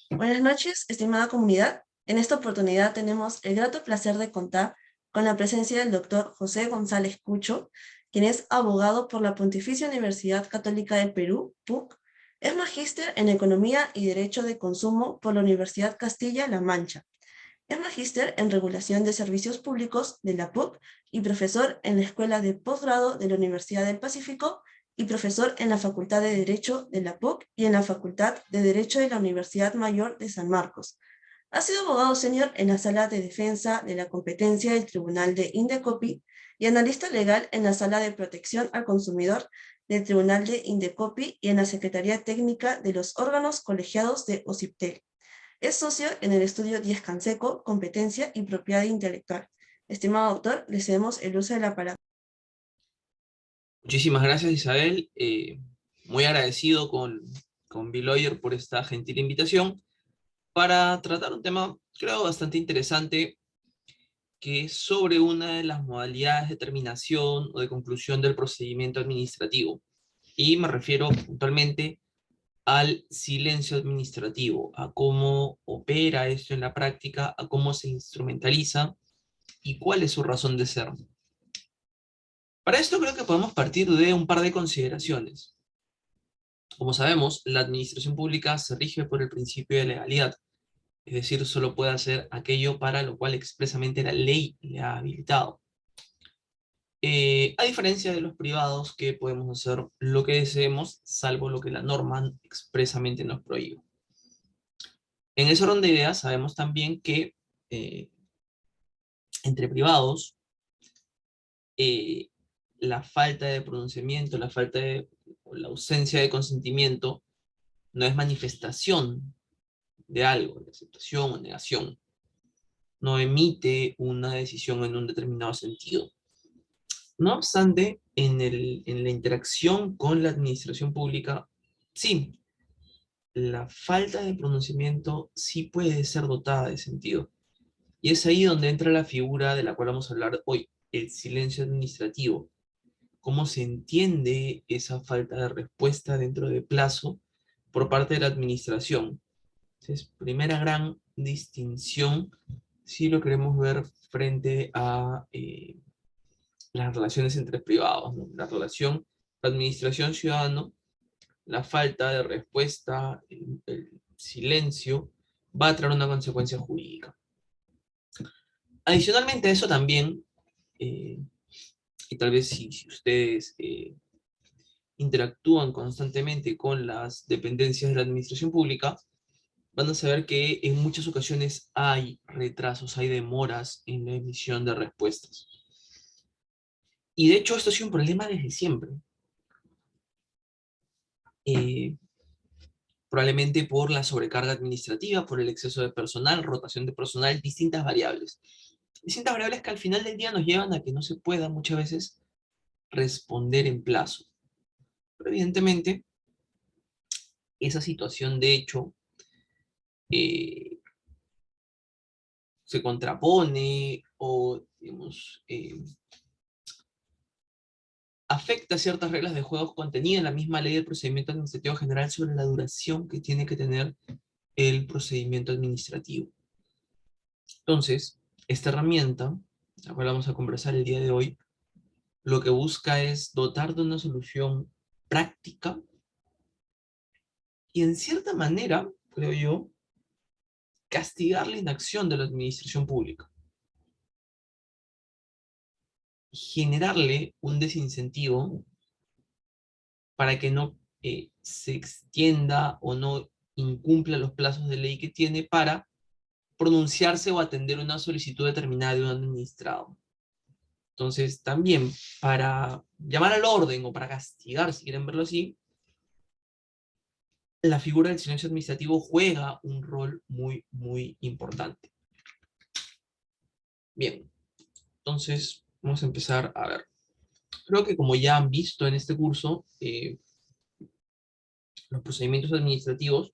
Buenas noches, estimada comunidad. En esta oportunidad tenemos el grato placer de contar con la presencia del doctor José González Cucho, quien es abogado por la Pontificia Universidad Católica del Perú, PUC. Es magíster en Economía y Derecho de Consumo por la Universidad Castilla-La Mancha. Es magíster en Regulación de Servicios Públicos de la PUC y profesor en la Escuela de Posgrado de la Universidad del Pacífico y profesor en la Facultad de Derecho de la PUC y en la Facultad de Derecho de la Universidad Mayor de San Marcos. Ha sido abogado senior en la Sala de Defensa de la Competencia del Tribunal de Indecopi y analista legal en la Sala de Protección al Consumidor del Tribunal de Indecopi y en la Secretaría Técnica de los órganos colegiados de OCIPTEL. Es socio en el estudio Díez Canseco, Competencia y Propiedad Intelectual. Estimado autor, le cedemos el uso de la palabra. Muchísimas gracias, Isabel. Muy agradecido con Biloyer por esta gentil invitación para tratar un tema, creo, bastante interesante, que es sobre una de las modalidades de terminación o de conclusión del procedimiento administrativo. Y me refiero puntualmente al silencio administrativo, a cómo opera esto en la práctica, a cómo se instrumentaliza y cuál es su razón de ser. Para esto creo que podemos partir de un par de consideraciones. Como sabemos, la administración pública se rige por el principio de legalidad, es decir, solo puede hacer aquello para lo cual expresamente la ley le ha habilitado. A diferencia de los privados, que podemos hacer lo que deseemos, salvo lo que la norma expresamente nos prohíbe. En ese orden de ideas, sabemos también que eh, entre privados, eh, la falta de pronunciamiento, o la ausencia de consentimiento no es manifestación de algo, de aceptación o negación. No emite una decisión en un determinado sentido. No obstante, en la interacción con la administración pública, sí, la falta de pronunciamiento sí puede ser dotada de sentido. Y es ahí donde entra la figura de la cual vamos a hablar hoy, el silencio administrativo. ¿Cómo se entiende esa falta de respuesta dentro de plazo por parte de la administración? Entonces, primera gran distinción, si lo queremos ver frente a las relaciones entre privados, ¿no? La relación administración-ciudadano, la falta de respuesta, el silencio, va a traer una consecuencia jurídica. Adicionalmente a eso también, eh, y tal vez si ustedes interactúan constantemente con las dependencias de la administración pública, van a saber que en muchas ocasiones hay retrasos, hay demoras en la emisión de respuestas. Y de hecho esto ha sido un problema desde siempre. Eh, Probablemente por la sobrecarga administrativa, por el exceso de personal, rotación de personal, distintas variables. Distintas variables que al final del día nos llevan a que no se pueda muchas veces responder en plazo. Pero evidentemente, esa situación de hecho eh, se contrapone o, digamos, afecta ciertas reglas de juego contenidas en la misma ley del procedimiento administrativo general sobre la duración que tiene que tener el procedimiento administrativo. Entonces, esta herramienta, la cual vamos a conversar el día de hoy, lo que busca es dotar de una solución práctica y en cierta manera, creo yo, castigar la inacción de la administración pública. Generarle un desincentivo para que no se extienda o no incumpla los plazos de ley que tiene para pronunciarse o atender una solicitud determinada de un administrado. Entonces, también para llamar al orden o para castigar, si quieren verlo así, la figura del silencio administrativo juega un rol muy, muy importante. Bien, entonces vamos a empezar a ver. Creo que como ya han visto en este curso, los procedimientos administrativos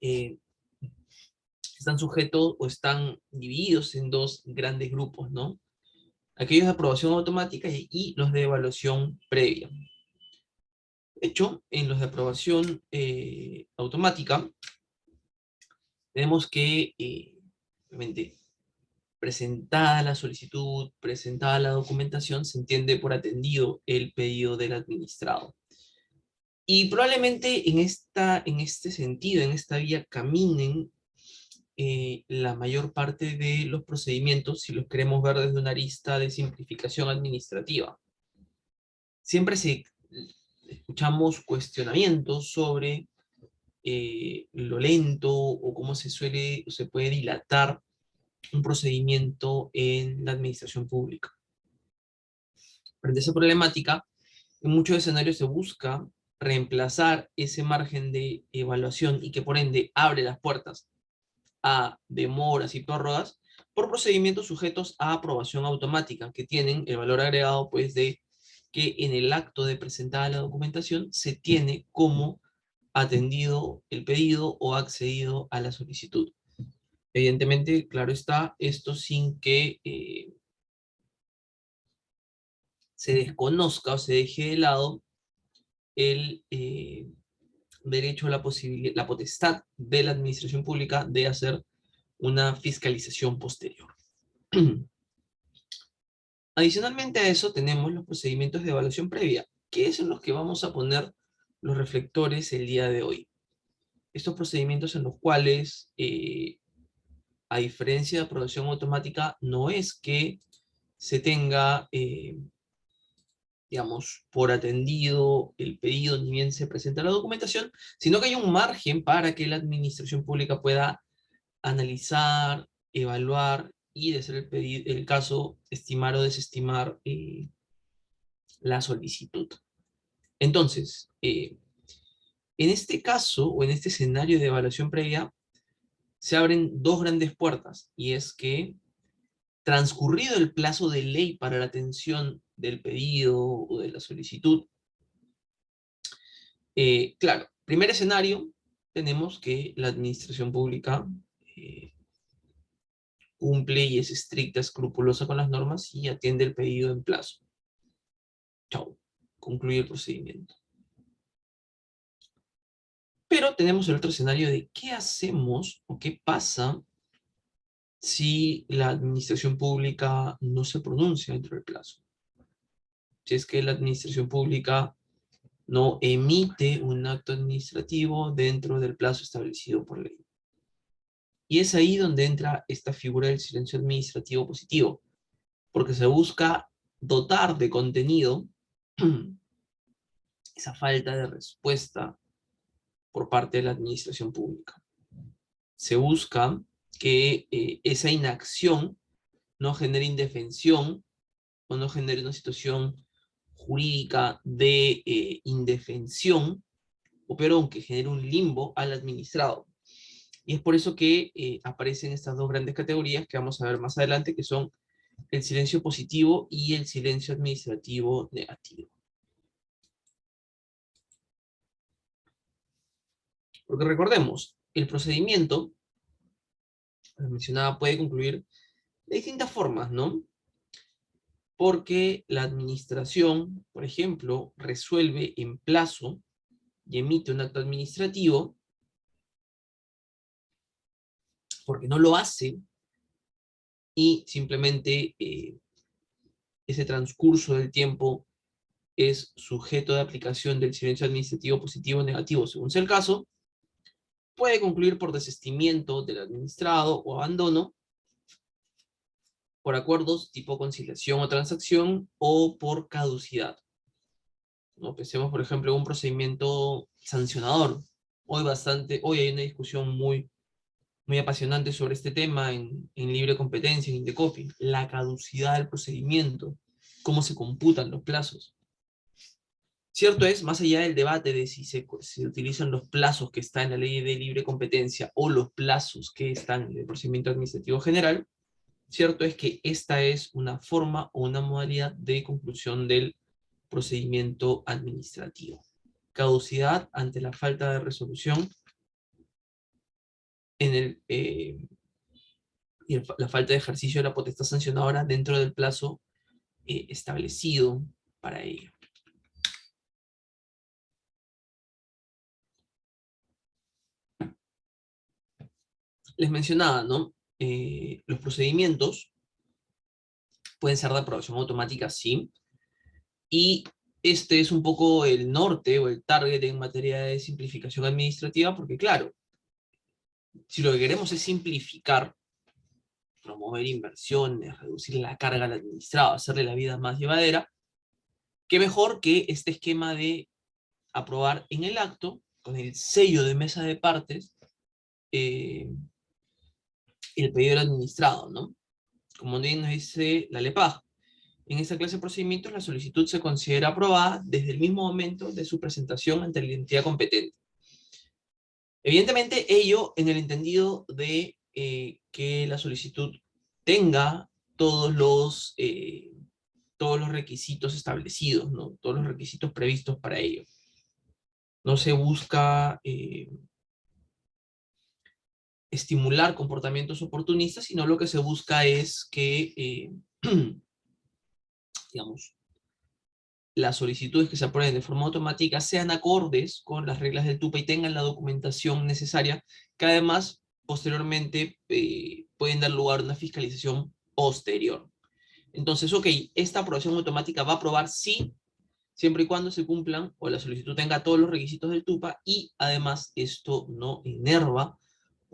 eh, están sujetos o están divididos en dos grandes grupos, ¿no? Aquellos de aprobación automática y los de evaluación previa. hecho, en los de aprobación automática, tenemos que, obviamente, presentada la solicitud, presentada la documentación, se entiende por atendido el pedido del administrado. Y probablemente en este sentido, en esta vía, caminen la mayor parte de los procedimientos si los queremos ver desde una arista de simplificación administrativa. Siempre escuchamos cuestionamientos sobre lo lento o cómo se puede dilatar un procedimiento en la administración pública. Frente a esa problemática, en muchos escenarios se busca reemplazar ese margen de evaluación y que por ende abre las puertas a demoras y prórrogas por procedimientos sujetos a aprobación automática, que tienen el valor agregado pues de que en el acto de presentar la documentación se tiene como atendido el pedido o accedido a la solicitud. Evidentemente, claro está, esto sin que se desconozca o se deje de lado el derecho a la potestad de la administración pública de hacer una fiscalización posterior. Adicionalmente a eso tenemos los procedimientos de evaluación previa, que es en los que vamos a poner los reflectores el día de hoy. Estos procedimientos en los cuales, a diferencia de aprobación automática, no es que se tenga, digamos, por atendido el pedido ni bien se presenta la documentación, sino que hay un margen para que la administración pública pueda analizar, evaluar y, de ser el caso, estimar o desestimar la solicitud. Entonces, en este caso, o en este escenario de evaluación previa, se abren dos grandes puertas, y es que, transcurrido el plazo de ley para la atención del pedido o de la solicitud, claro, primer escenario, tenemos que la administración pública cumple y es estricta, escrupulosa con las normas y atiende el pedido en plazo. Chao, concluye el procedimiento. Pero tenemos el otro escenario de qué hacemos o qué pasa si la administración pública no se pronuncia dentro del plazo. Si es que la administración pública no emite un acto administrativo dentro del plazo establecido por ley. Y es ahí donde entra esta figura del silencio administrativo positivo, porque se busca dotar de contenido esa falta de respuesta por parte de la administración pública. Se busca que esa inacción no genere indefensión o no genere una situación jurídica de indefensión, o peor aún, que genere un limbo al administrado. Y es por eso que aparecen estas dos grandes categorías que vamos a ver más adelante, que son el silencio positivo y el silencio administrativo negativo. Porque recordemos, el procedimiento, como mencionaba, puede concluir de distintas formas, ¿no? Porque la administración, por ejemplo, resuelve en plazo y emite un acto administrativo, porque no lo hace, y simplemente ese transcurso del tiempo es sujeto de aplicación del silencio administrativo positivo o negativo, según sea el caso, puede concluir por desistimiento del administrado o abandono, por acuerdos tipo conciliación o transacción, o por caducidad. ¿No? Pensemos, por ejemplo, en un procedimiento sancionador. Hoy hay una discusión muy apasionante sobre este tema en libre competencia, en Indecopi, la caducidad del procedimiento, cómo se computan los plazos. Cierto es, más allá del debate de si se utilizan los plazos que están en la ley de libre competencia o los plazos que están en el procedimiento administrativo general, cierto es que esta es una forma o una modalidad de conclusión del procedimiento administrativo. Caducidad ante la falta de resolución y la falta de ejercicio de la potestad sancionadora dentro del plazo establecido para ello. les mencionaba, ¿no? Los procedimientos pueden ser de aprobación automática, sí, y este es un poco el norte o el target en materia de simplificación administrativa, porque claro, si lo que queremos es simplificar, promover inversiones, reducir la carga al administrado, hacerle la vida más llevadera, qué mejor que este esquema de aprobar en el acto, con el sello de mesa de partes, eh, el pedido del administrado, ¿no? Como bien nos dice la LEPAJ, en esta clase de procedimientos la solicitud se considera aprobada desde el mismo momento de su presentación ante la entidad competente. Evidentemente, ello en el entendido de que la solicitud tenga todos los requisitos establecidos, ¿no? Todos los requisitos previstos para ello. No se busca estimular comportamientos oportunistas, sino lo que se busca es que, digamos, las solicitudes que se aprueben de forma automática sean acordes con las reglas del TUPA y tengan la documentación necesaria, que además, posteriormente, pueden dar lugar a una fiscalización posterior. Entonces, ok, esta aprobación automática va a aprobar sí, siempre y cuando se cumplan o la solicitud tenga todos los requisitos del TUPA y además esto no enerva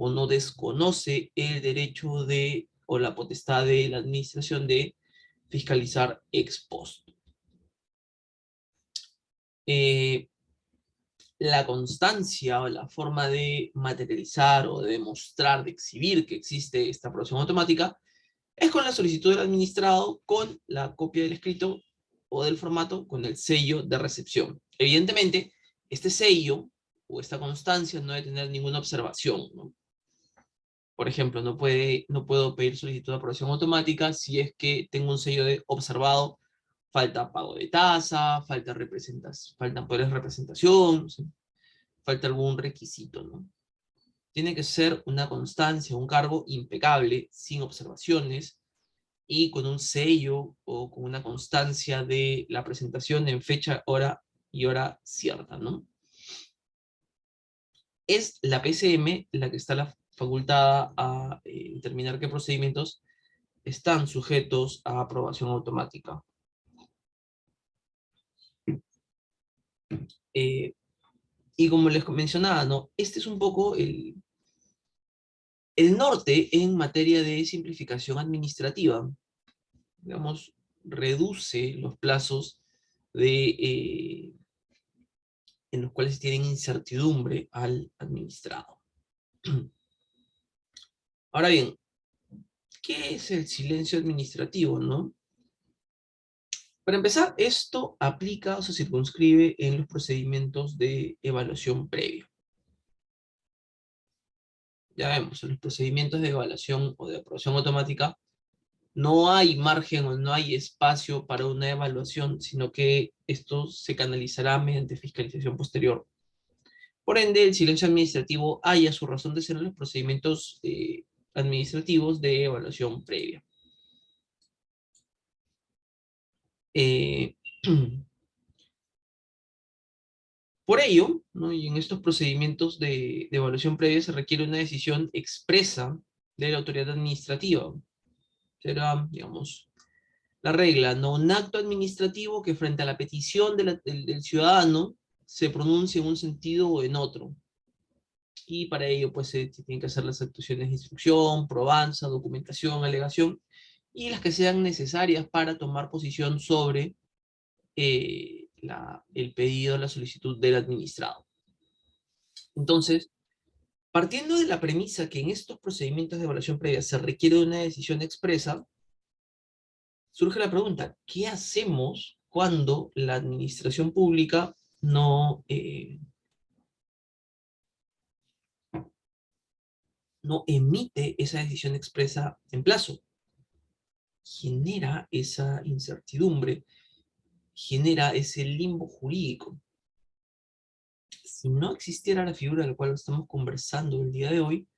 o no desconoce el derecho de o la potestad de la administración de fiscalizar ex post. La constancia o la forma de materializar o de demostrar, de exhibir que existe esta aprobación automática es con la solicitud del administrado, con la copia del escrito o del formato, con el sello de recepción. Evidentemente, este sello o esta constancia no debe tener ninguna observación, ¿no? Por ejemplo, no puedo pedir solicitud de aprobación automática si es que tengo un sello de observado, falta pago de tasa, faltan poderes de representación, no sé, falta algún requisito, ¿no? Tiene que ser una constancia, un cargo impecable, sin observaciones, y con un sello o con una constancia de la presentación en fecha, hora y hora cierta, ¿no? Es la PCM la que está facultada a determinar qué procedimientos están sujetos a aprobación automática. Y como les mencionaba, ¿no? Este es un poco el norte en materia de simplificación administrativa. Digamos, reduce los plazos en los cuales tienen incertidumbre al administrado. Ahora bien, ¿qué es el silencio administrativo, no? Para empezar, esto aplica o se circunscribe en los procedimientos de evaluación previa. Ya vemos, en los procedimientos de evaluación o de aprobación automática no hay margen o no hay espacio para una evaluación, sino que esto se canalizará mediante fiscalización posterior. Por ende, el silencio administrativo halla su razón de ser en los procedimientos administrativos de evaluación previa. Eh, por ello, ¿no? Y en estos procedimientos de evaluación previa se requiere una decisión expresa de la autoridad administrativa. Será, digamos, la regla, ¿no? Un acto administrativo que frente a la petición del ciudadano se pronuncie en un sentido o en otro. Y para ello, pues, se tienen que hacer las actuaciones de instrucción, probanza, documentación, alegación, y las que sean necesarias para tomar posición sobre el pedido, la solicitud del administrado. Entonces, partiendo de la premisa que en estos procedimientos de evaluación previa se requiere de una decisión expresa, surge la pregunta, ¿qué hacemos cuando la administración pública no emite esa decisión expresa en plazo? Genera esa incertidumbre, genera ese limbo jurídico. Si no existiera la figura de la cual estamos conversando el día de hoy,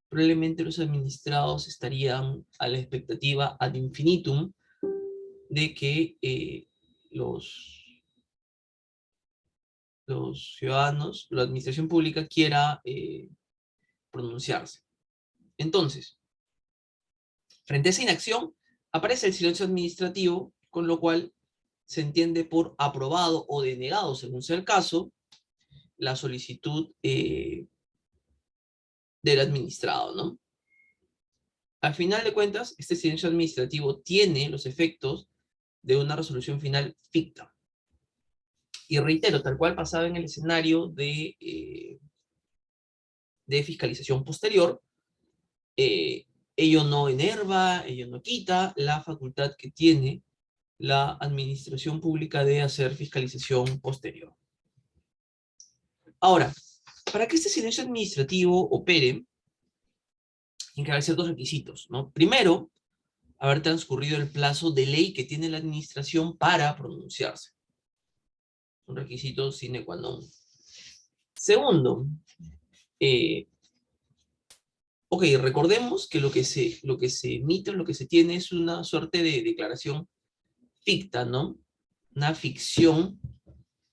probablemente los administrados estarían a la expectativa ad infinitum de que los ciudadanos, la administración pública quiera pronunciarse. Entonces, frente a esa inacción, aparece el silencio administrativo, con lo cual se entiende por aprobado o denegado, según sea el caso, la solicitud del administrado, ¿no? Al final de cuentas, este silencio administrativo tiene los efectos de una resolución final ficta. Y reitero, tal cual pasaba en el escenario de fiscalización posterior, ello no enerva, ello no quita la facultad que tiene la administración pública de hacer fiscalización posterior. Ahora, para que este silencio administrativo opere, tienen que haber ciertos requisitos, ¿no? Primero, haber transcurrido el plazo de ley que tiene la administración para pronunciarse. Un requisito sine qua non. Segundo, ok, recordemos que lo que se emite, lo que se tiene es una suerte de declaración ficta, ¿no? Una ficción,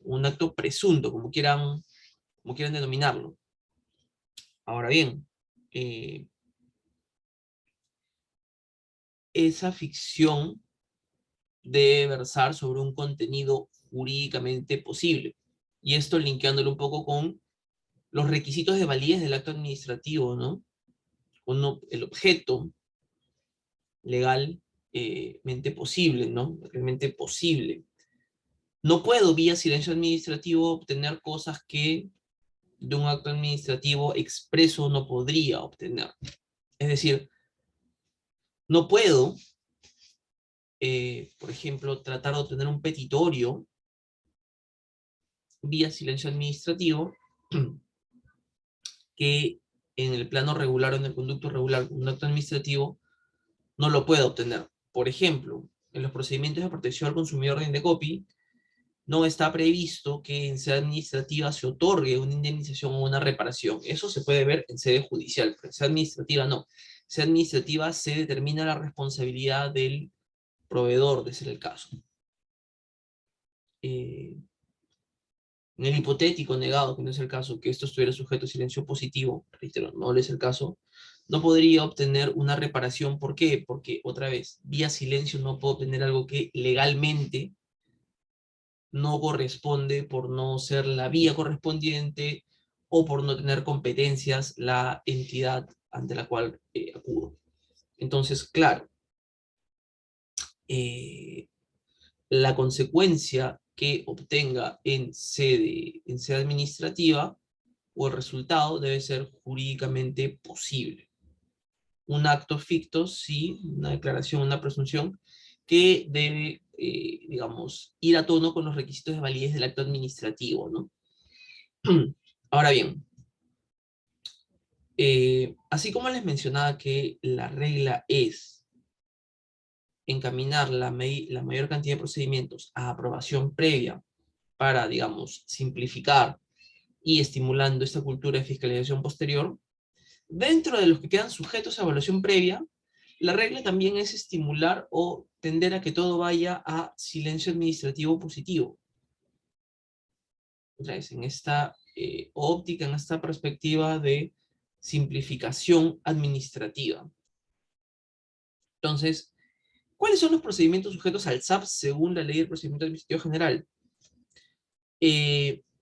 un acto presunto, como quieran denominarlo. Ahora bien, esa ficción debe versar sobre un contenido jurídicamente posible. Y esto linkeándolo un poco con los requisitos de validez del acto administrativo, ¿no? El objeto legalmente posible, ¿no? Realmente posible. No puedo, vía silencio administrativo, obtener cosas que de un acto administrativo expreso no podría obtener. Es decir, no puedo, por ejemplo, tratar de obtener un petitorio vía silencio administrativo que en el plano regular o en el conducto regular, un acto administrativo, no lo puedo obtener. Por ejemplo, en los procedimientos de protección al consumidor de Indecopi, no está previsto que en sede administrativa se otorgue una indemnización o una reparación. Eso se puede ver en sede judicial, pero en sede administrativa no. En sede administrativa se determina la responsabilidad del proveedor, de ser el caso. En el hipotético negado, que no es el caso, que esto estuviera sujeto a silencio positivo, reitero, no es el caso, no podría obtener una reparación. ¿Por qué? Porque, otra vez, vía silencio no puedo obtener algo que legalmente no corresponde por no ser la vía correspondiente o por no tener competencias la entidad ante la cual acudo. Entonces, claro, la consecuencia que obtenga en sede administrativa o el resultado debe ser jurídicamente posible. Un acto ficto, sí, una declaración, una presunción, que debe, digamos, ir a tono con los requisitos de validez del acto administrativo, ¿no? Ahora bien, así como les mencionaba que la regla es encaminar la mayor cantidad de procedimientos a aprobación previa para, digamos, simplificar y estimulando esta cultura de fiscalización posterior, dentro de los que quedan sujetos a evaluación previa, la regla también es estimular o tender a que todo vaya a silencio administrativo positivo. Otra vez, en esta óptica, en esta perspectiva de simplificación administrativa. Entonces, ¿cuáles son los procedimientos sujetos al SAP según la Ley del Procedimiento Administrativo General?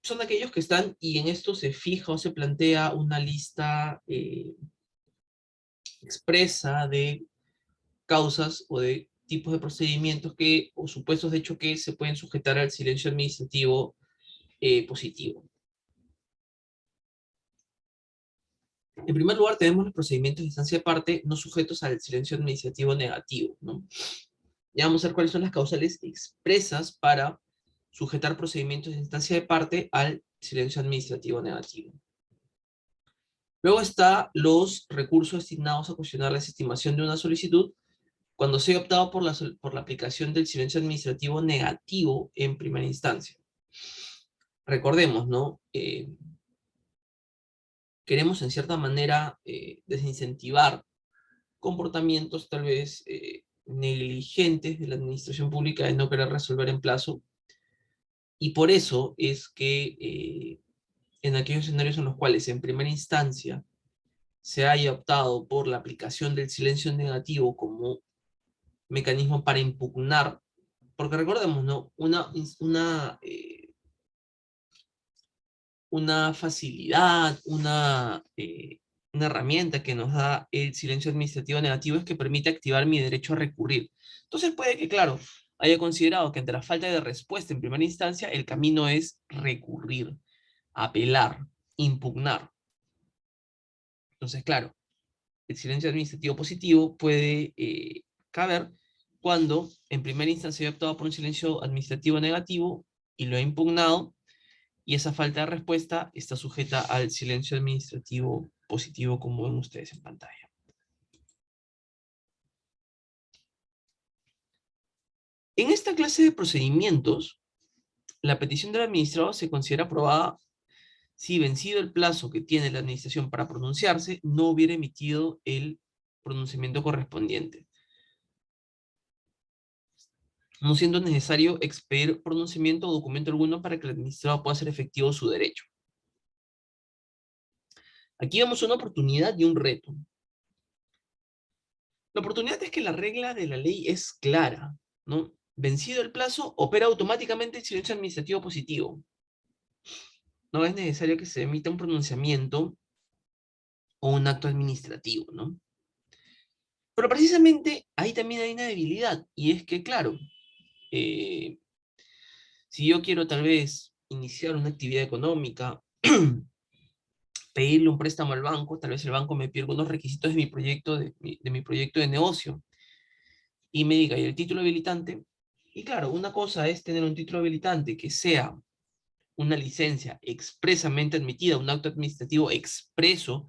Son aquellos que están, y en esto se fija o se plantea una lista expresa de causas o de tipos de procedimientos que, o supuestos de hecho que se pueden sujetar al silencio administrativo positivo. En primer lugar, tenemos los procedimientos de instancia de parte no sujetos al silencio administrativo negativo, ¿no? Ya vamos a ver cuáles son las causales expresas para sujetar procedimientos de instancia de parte al silencio administrativo negativo. Luego está los recursos destinados a cuestionar la desestimación de una solicitud cuando se ha optado por la aplicación del silencio administrativo negativo en primera instancia. Recordemos, ¿no? Queremos en cierta manera desincentivar comportamientos tal vez negligentes de la administración pública de no querer resolver en plazo, y por eso es que en aquellos escenarios en los cuales en primera instancia se haya optado por la aplicación del silencio negativo como mecanismo para impugnar, porque recordemos, ¿no? Una facilidad, una herramienta que nos da el silencio administrativo negativo es que permite activar mi derecho a recurrir. Entonces puede que, claro, haya considerado que ante la falta de respuesta en primera instancia, el camino es recurrir, apelar, impugnar. Entonces, claro, el silencio administrativo positivo puede caber cuando en primera instancia he optado por un silencio administrativo negativo y lo he impugnado, y esa falta de respuesta está sujeta al silencio administrativo positivo, como ven ustedes en pantalla. En esta clase de procedimientos, la petición del administrado se considera aprobada si, vencido el plazo que tiene la administración para pronunciarse, no hubiera emitido el pronunciamiento correspondiente, no siendo necesario expedir pronunciamiento o documento alguno para que el administrado pueda hacer efectivo su derecho. Aquí vemos una oportunidad y un reto. La oportunidad es que la regla de la ley es clara, ¿no? Vencido el plazo, opera automáticamente el silencio administrativo positivo. No es necesario que se emita un pronunciamiento o un acto administrativo, ¿no? Pero precisamente ahí también hay una debilidad, y es que, claro, eh, si yo quiero tal vez iniciar una actividad económica, pedirle un préstamo al banco, tal vez el banco me pide algunos requisitos de mi proyecto de proyecto de negocio, y me diga, ¿y el título habilitante? Y claro, una cosa es tener un título habilitante que sea una licencia expresamente admitida, un acto administrativo expreso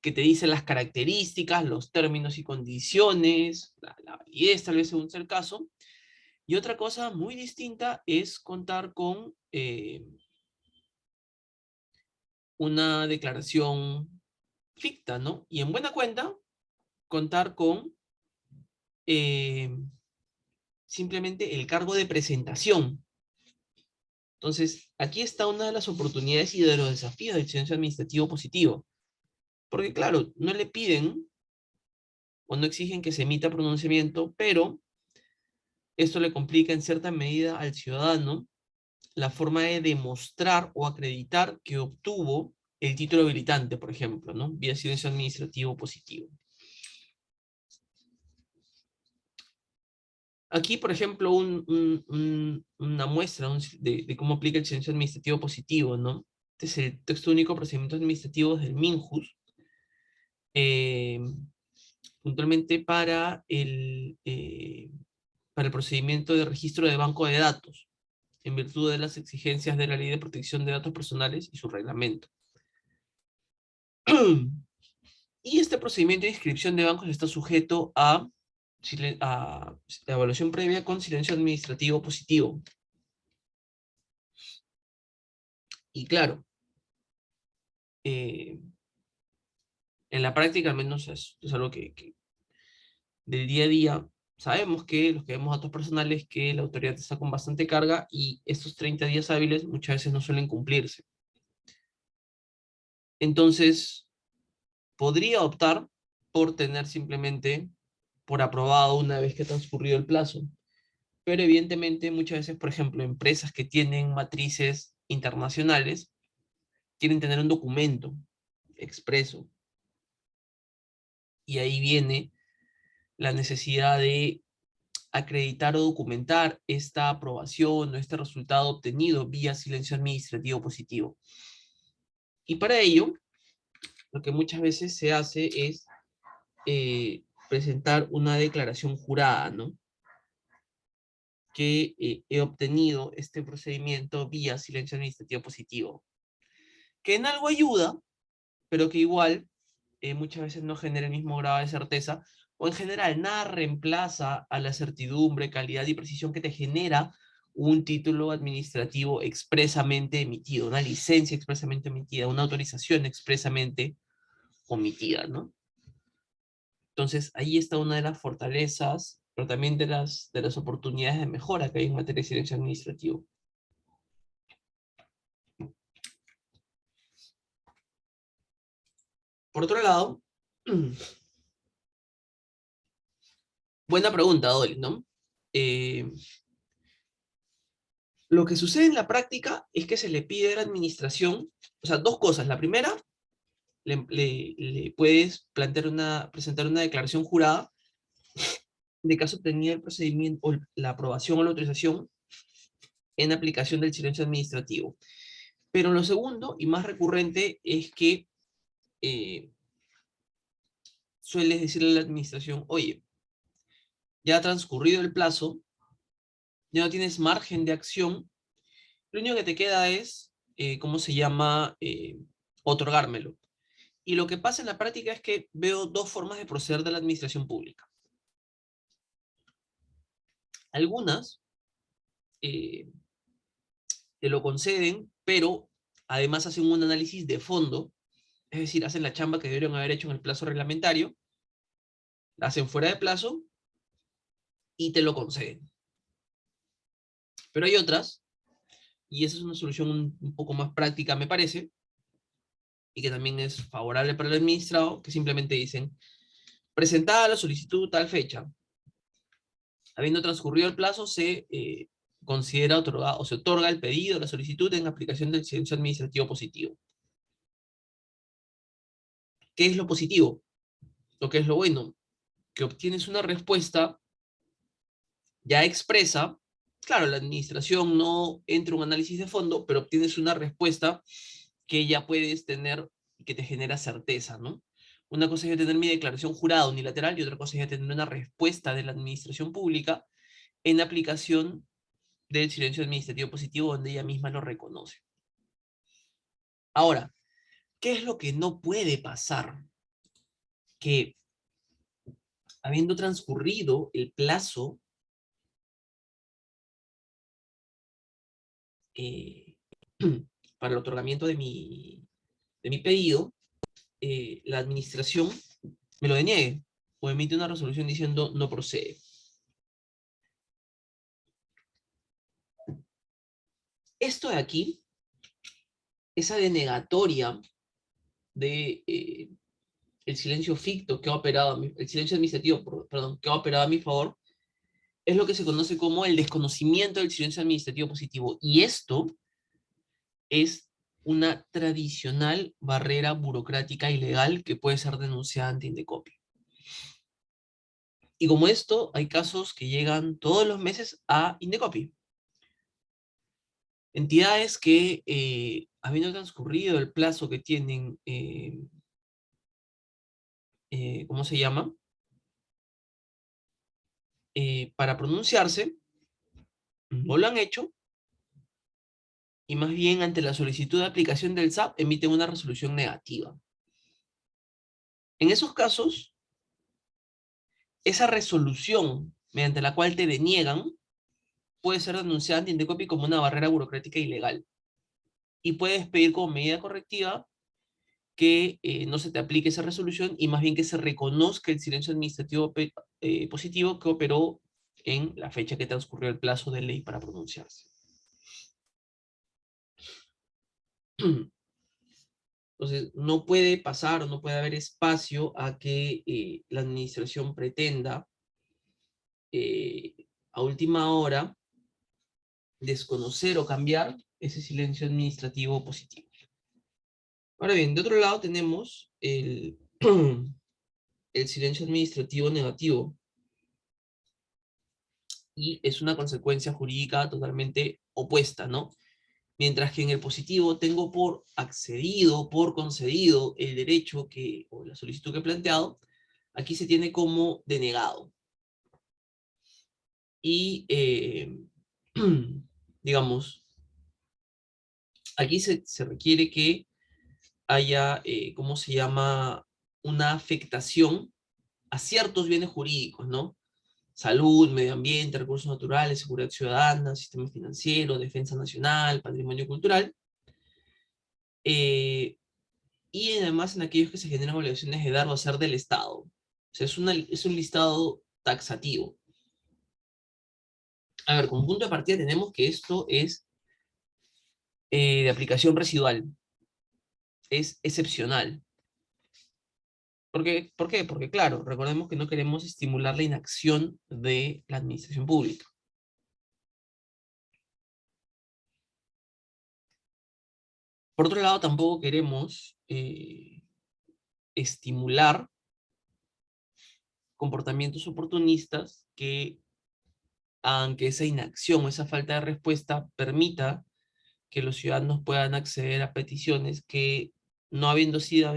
que te dice las características, los términos y condiciones, la validez, tal vez según sea el caso. Y otra cosa muy distinta es contar con una declaración ficta, ¿no? Y en buena cuenta, contar con eh, simplemente el cargo de presentación. Entonces, aquí está una de las oportunidades y de los desafíos del silencio administrativo positivo. Porque claro, no le piden o no exigen que se emita pronunciamiento, pero esto le complica en cierta medida al ciudadano la forma de demostrar o acreditar que obtuvo el título habilitante, por ejemplo, ¿no? Vía silencio administrativo positivo. Aquí, por ejemplo, una muestra de cómo aplica el silencio administrativo positivo, ¿no? Este es el texto único de procedimientos administrativos del MINJUS, eh, puntualmente para el procedimiento de registro de banco de datos, en virtud de las exigencias de la Ley de Protección de Datos Personales y su reglamento. Y este procedimiento de inscripción de bancos está sujeto a evaluación previa con silencio administrativo positivo. Y claro, en la práctica al menos es algo que del día a día sabemos que los que vemos datos personales que la autoridad está con bastante carga y estos 30 días hábiles muchas veces no suelen cumplirse. Entonces, podría optar por tener simplemente por aprobado una vez que ha transcurrido el plazo. Pero evidentemente muchas veces, por ejemplo, empresas que tienen matrices internacionales quieren tener un documento expreso. Y ahí viene la necesidad de acreditar o documentar esta aprobación o este resultado obtenido vía silencio administrativo positivo. Y para ello, lo que muchas veces se hace es presentar una declaración jurada, ¿no? Que he obtenido este procedimiento vía silencio administrativo positivo, que en algo ayuda, pero que igual muchas veces no genera el mismo grado de certeza, o en general nada reemplaza a la certidumbre, calidad y precisión que te genera un título administrativo expresamente emitido, una licencia expresamente emitida, una autorización expresamente omitida, ¿no? Entonces, ahí está una de las fortalezas, pero también de las oportunidades de mejora que hay en materia de silencio administrativo. Por otro lado, Buena pregunta, Dolly, ¿no? Lo que sucede en la práctica es que se le pide a la administración, o sea, dos cosas. La primera, le puedes presentar una declaración jurada de caso tenía el procedimiento, o la aprobación o la autorización en aplicación del silencio administrativo. Pero lo segundo, y más recurrente, es que eh, sueles decirle a la administración, oye, ya ha transcurrido el plazo, ya no tienes margen de acción, lo único que te queda es, ¿cómo se llama?, otorgármelo. Y lo que pasa en la práctica es que veo dos formas de proceder de la administración pública. Algunas eh, te lo conceden, pero además hacen un análisis de fondo, es decir, hacen la chamba que debieron haber hecho en el plazo reglamentario, la hacen fuera de plazo y te lo conceden. Pero hay otras, y esa es una solución un poco más práctica, me parece, y que también es favorable para el administrado, que simplemente dicen, presentada la solicitud tal fecha, habiendo transcurrido el plazo, se considera otorgado o se otorga el pedido, la solicitud en aplicación del silencio administrativo positivo. ¿Qué es lo positivo? Lo que es lo bueno, que obtienes una respuesta ya expresa. Claro, la administración no entra en un análisis de fondo, pero obtienes una respuesta que ya puedes tener y que te genera certeza, ¿no? Una cosa es ya tener mi declaración jurada unilateral y otra cosa es ya tener una respuesta de la administración pública en aplicación del silencio administrativo positivo donde ella misma lo reconoce. Ahora, ¿qué es lo que no puede pasar? Que habiendo transcurrido el plazo eh, para el otorgamiento de mi pedido, la administración me lo deniegue o emite una resolución diciendo no procede. Esto de aquí, esa denegatoria de el silencio ficto que ha operado, el silencio administrativo, perdón, que ha operado a mi favor, es lo que se conoce como el desconocimiento del silencio administrativo positivo. Y esto es una tradicional barrera burocrática y legal que puede ser denunciada ante Indecopi. Y como esto, hay casos que llegan todos los meses a Indecopi. Entidades que, habiendo transcurrido el plazo que tienen, ¿cómo se llama?, para pronunciarse, no lo han hecho, y más bien ante la solicitud de aplicación del SAP emiten una resolución negativa. En esos casos, esa resolución mediante la cual te deniegan puede ser denunciada ante Indecopi como una barrera burocrática ilegal. Y puedes pedir como medida correctiva que no se te aplique esa resolución y más bien que se reconozca el silencio administrativo positivo que operó en la fecha que transcurrió el plazo de ley para pronunciarse. Entonces, no puede pasar o no puede haber espacio a que la administración pretenda a última hora desconocer o cambiar ese silencio administrativo positivo. Ahora bien, de otro lado tenemos el silencio administrativo negativo, y es una consecuencia jurídica totalmente opuesta, ¿no? Mientras que en el positivo tengo por accedido, por concedido el derecho o la solicitud que he planteado, aquí se tiene como denegado. Y, digamos, aquí se requiere que haya, ¿cómo se llama?, una afectación a ciertos bienes jurídicos, ¿no? Salud, medio ambiente, recursos naturales, seguridad ciudadana, sistema financiero, defensa nacional, patrimonio cultural, y además en aquellos que se generan obligaciones de dar o hacer del Estado. O sea, es un listado taxativo. A ver, como punto de partida tenemos que esto es de aplicación residual, es excepcional. ¿Por qué? Porque, claro, recordemos que no queremos estimular la inacción de la administración pública. Por otro lado, tampoco queremos estimular comportamientos oportunistas que hagan que esa inacción o esa falta de respuesta permita que los ciudadanos puedan acceder a peticiones que, no habiendo sido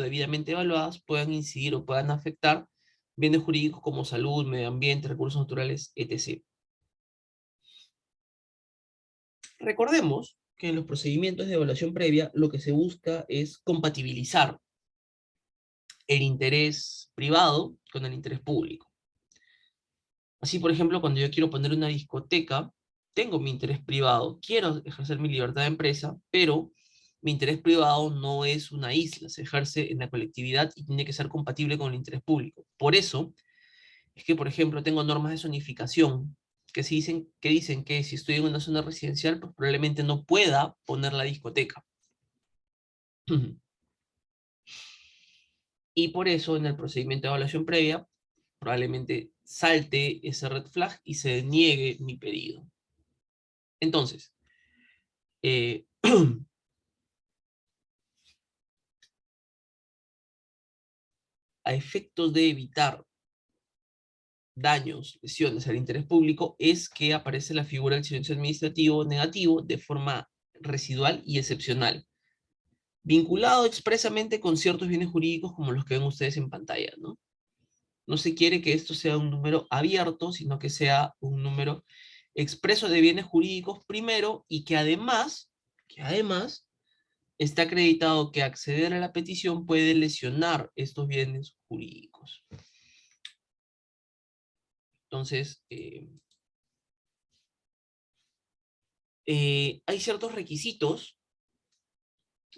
debidamente evaluadas, puedan incidir o puedan afectar bienes jurídicos como salud, medio ambiente, recursos naturales, etc. Recordemos que en los procedimientos de evaluación previa lo que se busca es compatibilizar el interés privado con el interés público. Así, por ejemplo, cuando yo quiero poner una discoteca, tengo mi interés privado, quiero ejercer mi libertad de empresa, pero mi interés privado no es una isla, se ejerce en la colectividad y tiene que ser compatible con el interés público. Por eso es que, por ejemplo, tengo normas de zonificación que dicen que si estoy en una zona residencial, pues probablemente no pueda poner la discoteca. Y por eso en el procedimiento de evaluación previa, probablemente salte ese red flag y se niegue mi pedido. Entonces, eh, a efectos de evitar daños, lesiones al interés público, es que aparece la figura del silencio administrativo negativo de forma residual y excepcional, vinculado expresamente con ciertos bienes jurídicos como los que ven ustedes en pantalla, ¿no? No se quiere que esto sea un número abierto, sino que sea un número expreso de bienes jurídicos primero y que además está acreditado que acceder a la petición puede lesionar estos bienes jurídicos. Entonces, hay ciertos requisitos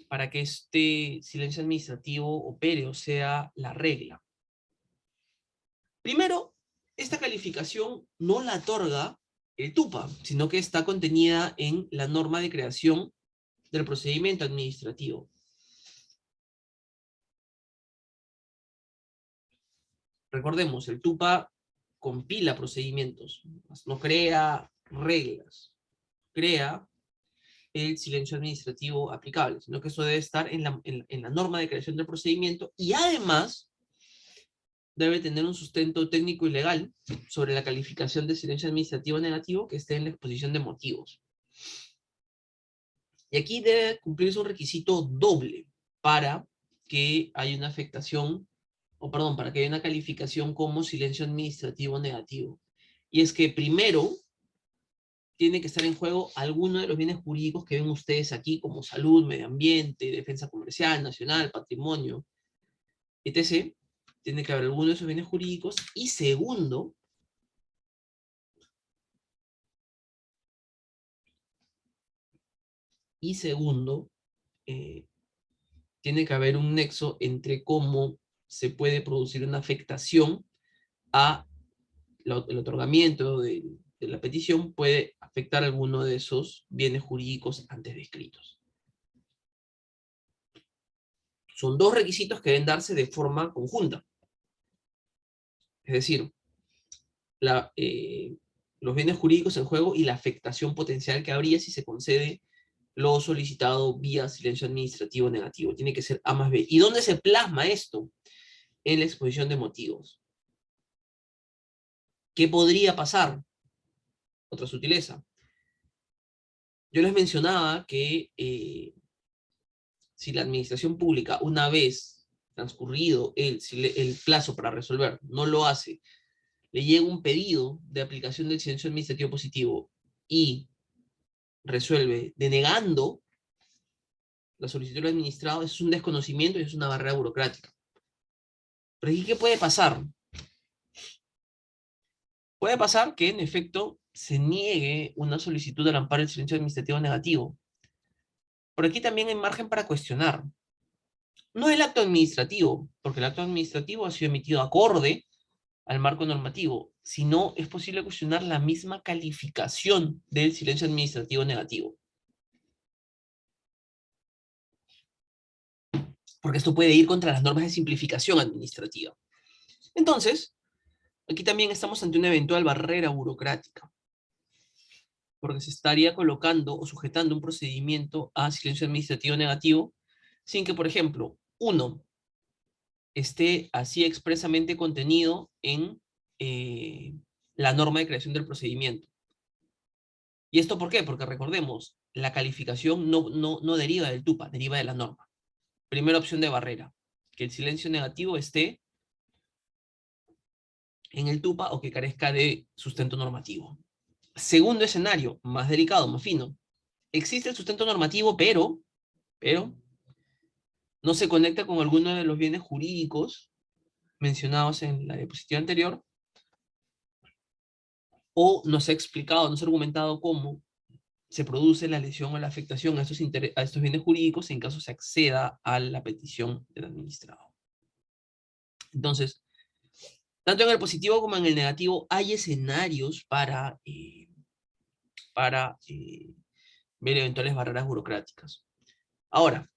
para que este silencio administrativo opere o sea la regla. Primero, esta calificación no la otorga el TUPA, sino que está contenida en la norma de creación del procedimiento administrativo. Recordemos, el TUPA compila procedimientos, no crea reglas, crea el silencio administrativo aplicable, sino que eso debe estar en la norma de creación del procedimiento y además debe tener un sustento técnico y legal sobre la calificación de silencio administrativo negativo que esté en la exposición de motivos. Y aquí debe cumplirse un requisito doble para que haya una afectación, o perdón, para que haya una calificación como silencio administrativo negativo. Y es que primero tiene que estar en juego alguno de los bienes jurídicos que ven ustedes aquí, como salud, medio ambiente, defensa comercial, nacional, patrimonio, etc. Tiene que haber alguno de esos bienes jurídicos. Y segundo, eh, tiene que haber un nexo entre cómo se puede producir una afectación a el otorgamiento de la petición, puede afectar alguno de esos bienes jurídicos antes descritos. Son dos requisitos que deben darse de forma conjunta. Es decir, los bienes jurídicos en juego y la afectación potencial que habría si se concede lo solicitado vía silencio administrativo negativo. Tiene que ser A más B. ¿Y dónde se plasma esto? En la exposición de motivos. ¿Qué podría pasar? Otra sutileza. Yo les mencionaba que si la administración pública, una vez transcurrido el plazo para resolver, no lo hace, le llega un pedido de aplicación del silencio administrativo positivo y resuelve denegando la solicitud del administrado, eso es un desconocimiento y es una barrera burocrática. Pero ¿y qué puede pasar? Puede pasar que, en efecto, se niegue una solicitud al amparo del silencio administrativo negativo. Por aquí también hay margen para cuestionar. No el acto administrativo, porque el acto administrativo ha sido emitido acorde al marco normativo, sino es posible cuestionar la misma calificación del silencio administrativo negativo. porque esto puede ir contra las normas de simplificación administrativa. Entonces, aquí también estamos ante una eventual barrera burocrática, porque se estaría colocando o sujetando un procedimiento a silencio administrativo negativo sin que, por ejemplo, uno, esté así expresamente contenido en la norma de creación del procedimiento. ¿Y esto por qué? Porque recordemos, la calificación no deriva del TUPA, deriva de la norma. Primera opción de barrera, que el silencio negativo esté en el TUPA o que carezca de sustento normativo. Segundo escenario, más delicado, más fino. Existe el sustento normativo, pero no se conecta con alguno de los bienes jurídicos mencionados en la diapositiva anterior, o no se ha explicado, no se ha argumentado cómo se produce la lesión o la afectación a estos bienes jurídicos en caso se acceda a la petición del administrado. Entonces, tanto en el positivo como en el negativo hay escenarios para ver eventuales barreras burocráticas. Ahora,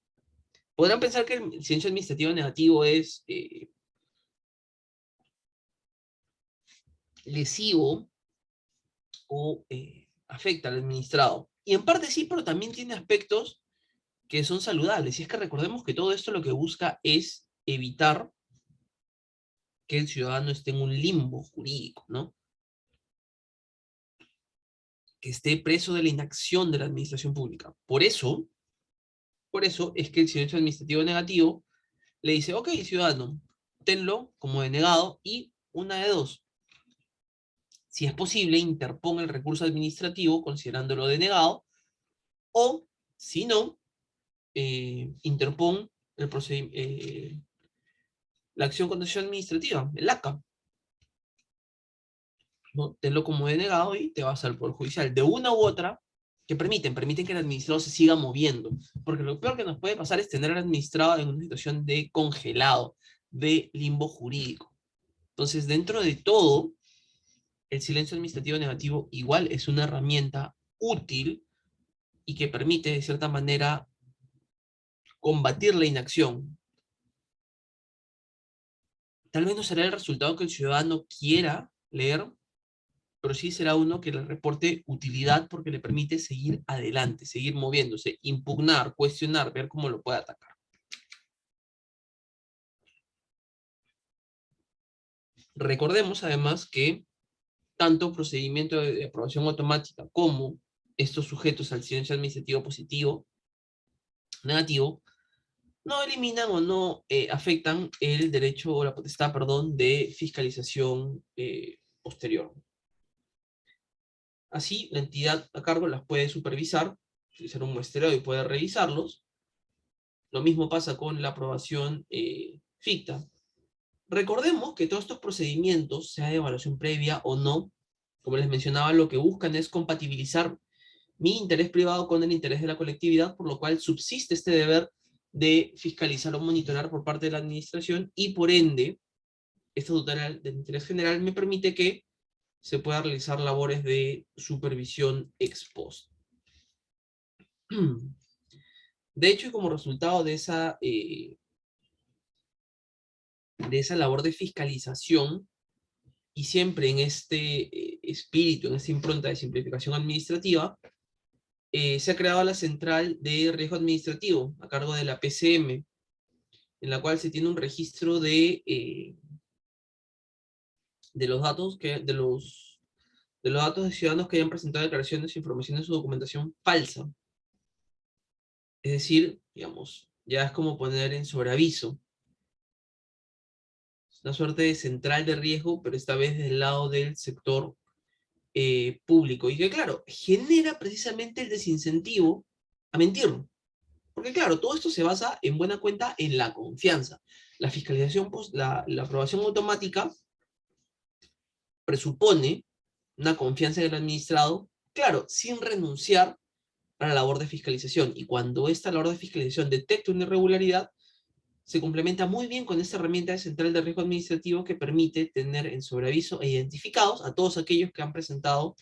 podrán pensar que el silencio administrativo negativo es lesivo o afecta al administrado. Y en parte sí, pero también tiene aspectos que son saludables. Y es que recordemos que todo esto lo que busca es evitar que el ciudadano esté en un limbo jurídico, ¿no? Que esté preso de la inacción de la administración pública. Por eso es que el silencio administrativo negativo le dice, ok, ciudadano, tenlo como denegado y una de dos. Si es posible, interponga el recurso administrativo considerándolo denegado, o si no, interpon la acción contencioso administrativa, el ACA. ¿No? Tenlo como denegado y te vas al Poder Judicial. De una u otra, que permiten que el administrado se siga moviendo. Porque lo peor que nos puede pasar es tener al administrado en una situación de congelado, de limbo jurídico. Entonces, dentro de todo, el silencio administrativo negativo igual es una herramienta útil y que permite, de cierta manera, combatir la inacción. Tal vez no será el resultado que el ciudadano quiera leer, pero sí será uno que le reporte utilidad porque le permite seguir adelante, seguir moviéndose, impugnar, cuestionar, ver cómo lo puede atacar. Recordemos además que tanto procedimiento de aprobación automática como estos sujetos al silencio administrativo positivo, negativo, no eliminan o no afectan el derecho o la potestad, perdón, de fiscalización posterior. Así, la entidad a cargo las puede supervisar, utilizar un muestreo y puede revisarlos. Lo mismo pasa con la aprobación ficta. Recordemos que todos estos procedimientos, sea de evaluación previa o no, como les mencionaba, lo que buscan es compatibilizar mi interés privado con el interés de la colectividad, por lo cual subsiste este deber de fiscalizar o monitorar por parte de la administración y por ende, esta tutela del interés general me permite que se pueda realizar labores de supervisión ex post. De hecho, y como resultado de esa labor de fiscalización, y siempre en este espíritu, en esta impronta de simplificación administrativa, se ha creado la Central de Riesgo Administrativo, a cargo de la PCM, en la cual se tiene un registro de los datos de los datos de ciudadanos que hayan presentado declaraciones e información de su documentación falsa. Es decir, digamos, ya es como poner en sobreaviso. Es una suerte de central de riesgo, pero esta vez del lado del sector público. Y que, claro, genera precisamente el desincentivo a mentir. Porque, claro, todo esto se basa en buena cuenta en la confianza. La fiscalización, la aprobación automática presupone una confianza en el administrado, claro, sin renunciar a la labor de fiscalización. Y cuando esta labor de fiscalización detecta una irregularidad, se complementa muy bien con esta herramienta de central de riesgo administrativo que permite tener en sobreaviso e identificados a todos aquellos que han presentado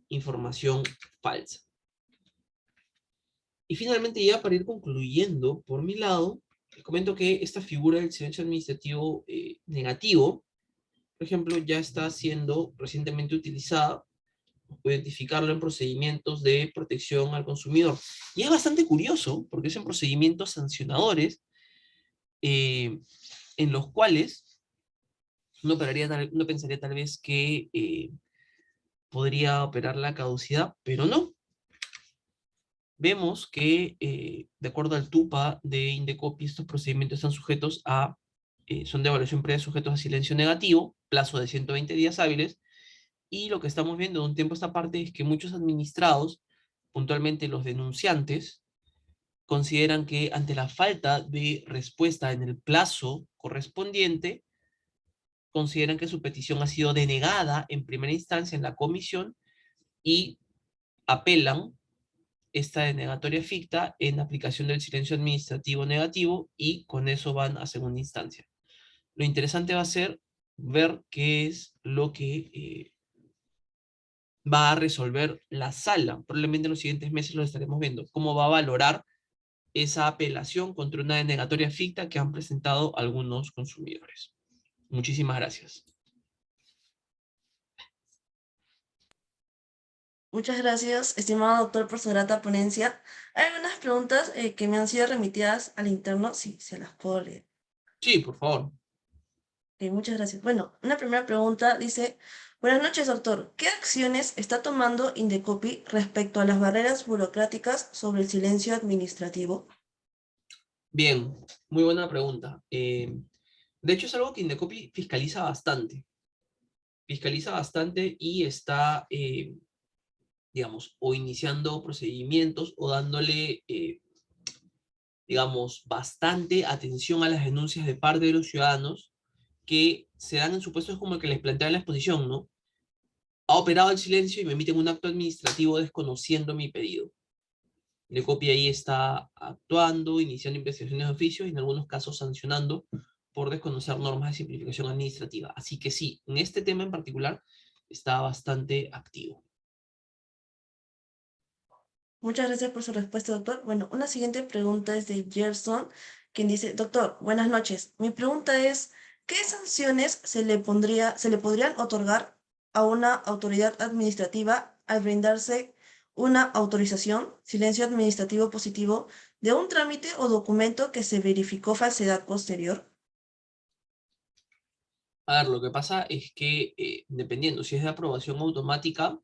información falsa. Y finalmente, ya para ir concluyendo, por mi lado, Les comento que esta figura del silencio administrativo negativo, por ejemplo, ya está siendo recientemente utilizada, identificarlo en procedimientos de protección al consumidor. Y es bastante curioso, porque es en procedimientos sancionadores, eh, en los cuales uno pensaría tal vez que podría operar la caducidad, pero no. Vemos que, de acuerdo al TUPA de Indecopi, estos procedimientos están sujetos a, son de evaluación previa sujetos a silencio negativo, plazo de 120 días hábiles, y lo que estamos viendo de un tiempo a esta parte es que muchos administrados, puntualmente los denunciantes, consideran que ante la falta de respuesta en el plazo correspondiente, consideran que su petición ha sido denegada en primera instancia en la comisión y apelan esta denegatoria ficta en aplicación del silencio administrativo negativo y con eso van a segunda instancia. Lo interesante va a ser ver qué es lo que va a resolver la sala. Probablemente en los siguientes meses lo estaremos viendo. Cómo va a valorar esa apelación contra una denegatoria ficta que han presentado algunos consumidores. Muchísimas gracias. Muchas gracias, estimado doctor, por su grata ponencia. Hay algunas preguntas que me han sido remitidas al interno, si se las puedo leer. Sí, por favor. Muchas gracias. Bueno, una primera pregunta dice, buenas noches, doctor. ¿Qué acciones está tomando Indecopi respecto a las barreras burocráticas sobre el silencio administrativo? Bien, muy buena pregunta. De hecho, es algo que Indecopi fiscaliza bastante. Fiscaliza bastante y está, digamos, o iniciando procedimientos o dándole, digamos, bastante atención a las denuncias de parte de los ciudadanos que se dan en supuestos como el que les plantea en la exposición, ¿no? Ha operado el silencio y me emiten un acto administrativo desconociendo mi pedido. Indecopi ahí está actuando, iniciando investigaciones de oficio y en algunos casos sancionando por desconocer normas de simplificación administrativa. Así que sí, en este tema en particular está bastante activo. Muchas gracias por su respuesta, doctor. Bueno, una siguiente pregunta es de Gerson, quien dice, doctor, buenas noches. Mi pregunta es, ¿qué sanciones se le podrían otorgar a una autoridad administrativa al brindarse una autorización, silencio administrativo positivo, de un trámite o documento que se verificó falsedad posterior? A ver, lo que pasa es que dependiendo si es de aprobación automática,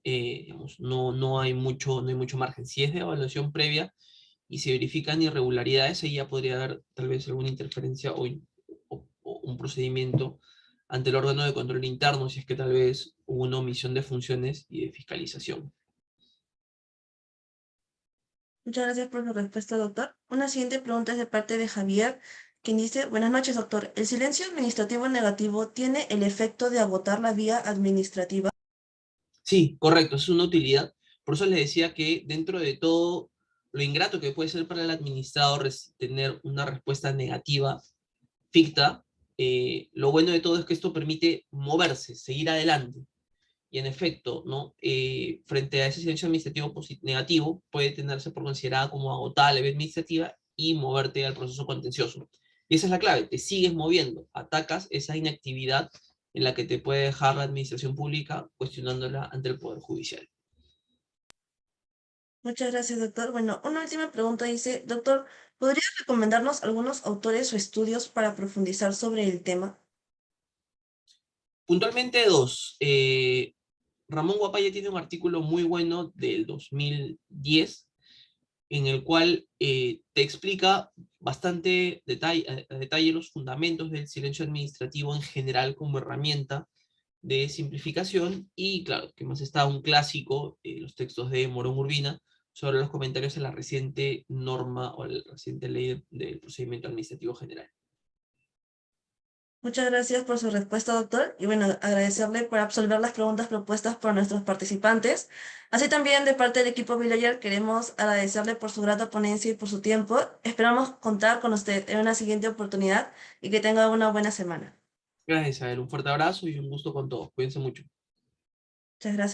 digamos, no hay mucho margen. Si es de evaluación previa y se verifican irregularidades, ahí ya podría haber tal vez alguna interferencia o un procedimiento ante el órgano de control interno, si es que tal vez hubo una omisión de funciones y de fiscalización. Muchas gracias por su respuesta, doctor. Una siguiente pregunta es de parte de Javier, quien dice, buenas noches, doctor. ¿El silencio administrativo negativo tiene el efecto de agotar la vía administrativa? Sí, correcto, es una utilidad. Por eso les decía que dentro de todo lo ingrato que puede ser para el administrador tener una respuesta negativa, ficta, lo bueno de todo es que esto permite moverse, seguir adelante. Y en efecto, ¿no? Frente a ese silencio administrativo negativo, puede tenerse por considerada como agotada la vía administrativa y moverte al proceso contencioso. Y esa es la clave, te sigues moviendo, atacas esa inactividad en la que te puede dejar la administración pública cuestionándola ante el Poder Judicial. Muchas gracias, doctor. Bueno, una última pregunta dice, doctor, ¿podría recomendarnos algunos autores o estudios para profundizar sobre el tema? Puntualmente dos. Ramón Guapaya tiene un artículo muy bueno del 2010 en el cual te explica bastante a detalle los fundamentos del silencio administrativo en general como herramienta de simplificación y claro, que más está un clásico, los textos de Morón Urbina, sobre los comentarios a la reciente norma o la reciente ley del procedimiento administrativo general. Muchas gracias por su respuesta, doctor. Y bueno, agradecerle por absolver las preguntas propuestas por nuestros participantes. Así también, de parte del equipo Villager, queremos agradecerle por su grata ponencia y por su tiempo. Esperamos contar con usted en una siguiente oportunidad y que tenga una buena semana. Gracias, Isabel. Un fuerte abrazo y un gusto con todos. Cuídense mucho. Muchas gracias.